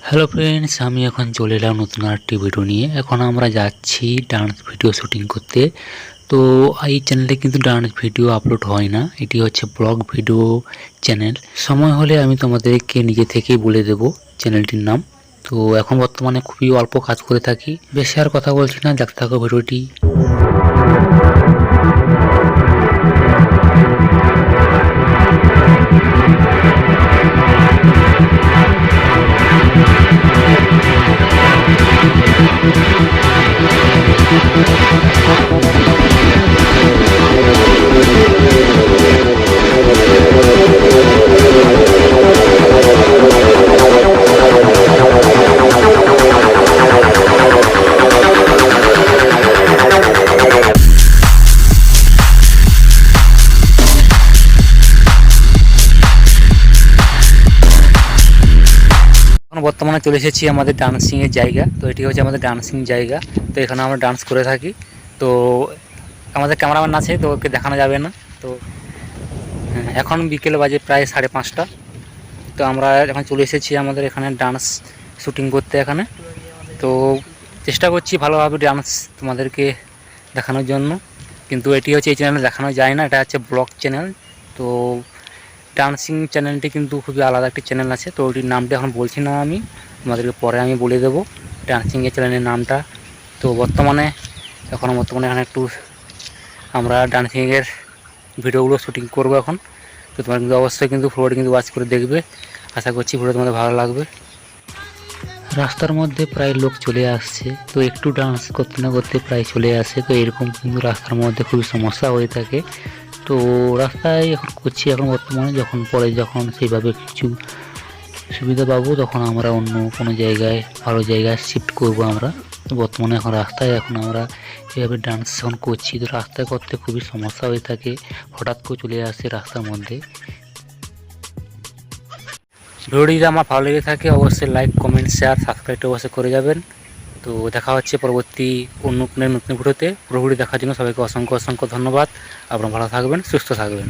Hello friends, আমি এখন চলে এলাম নতুন আরেকটি ভিডিও নিয়ে। এখন আমরা যাচ্ছি ডান্স ভিডিও শুটিং করতে। তো এই চ্যানেলে কিন্তু ডান্স ভিডিও আপলোড হয় না, এটি হচ্ছে ব্লগ ভিডিও চ্যানেল। সময় হলে আমি তোমাদেরকে নিজে থেকেই বলে দেব চ্যানেলটির নাম। তো এখন বর্তমানে খুবই অল্প কাজ করে থাকি, বেশি আর কথা বলছি না, দেখতে থাকো ভিডিওটি। বর্তমানে চলে এসেছি আমাদের ডান্সিংয়ের জায়গা। তো এটি হচ্ছে আমাদের ডান্সিং জায়গা। তো এখানে আমরা ডান্স করে থাকি। তো আমাদের ক্যামেরাম্যান আছে, তো ওকে দেখানো যাবে না। তো এখন বিকেল বাজে প্রায় 5:30। তো আমরা এখন চলে এসেছি আমাদের এখানে ডান্স শুটিং করতে এখানে। তো চেষ্টা করছি ভালোভাবে ডান্স তোমাদেরকে দেখানোর জন্য, কিন্তু এটি হচ্ছে এই চ্যানেলে দেখানো যায় না, এটা হচ্ছে ব্লগ চ্যানেল। তো ডান্সিং চ্যানেলটি কিন্তু খুবই আলাদা একটি চ্যানেল আছে। তো ওটির নামটা এখন বলছি না, আমি তোমাদেরকে পরে আমি বলে দেবো ডান্সিংয়ের চ্যানেলের নামটা। তো বর্তমানে এখানে একটু আমরা ডান্সিংয়ের ভিডিওগুলো শুটিং করবো এখন। তো তোমার কিন্তু অবশ্যই কিন্তু ভিডিওটি কিন্তু ওয়াচ করে দেখবে, আশা করছি ভিডিও তোমাদের ভালো লাগবে। রাস্তার মধ্যে প্রায় লোক চলে আসছে, তো একটু ডান্স করতে না করতে প্রায় চলে আসে। তো এরকম কিন্তু রাস্তার মধ্যে খুবই সমস্যা হয়ে থাকে। তো রাস্তায় এখন করছি এখন বর্তমানে, যখন সেইভাবে কিছু সুবিধা পাবো তখন আমরা অন্য কোনো জায়গায় ভালো জায়গায় শিফট করব আমরা। বর্তমানে এখন রাস্তায় আমরা এভাবে ডান্স যখন করছি, তো রাস্তায় করতে খুবই সমস্যা হয়ে থাকে, হঠাৎ করে চলে আসে রাস্তার মধ্যে। ভিডিওটি যদি আমার ভালো লেগে থাকে অবশ্যই লাইক, কমেন্ট, শেয়ার, সাবস্ক্রাইব অবশ্যই করে যাবেন। তো দেখা হচ্ছে পরবর্তী অন্য কোনো নতুন ভিডিওতে। পুরো ভিডিও দেখার জন্য সবাইকে অসংখ্য ধন্যবাদ। আপনারা ভালো থাকবেন, সুস্থ থাকবেন।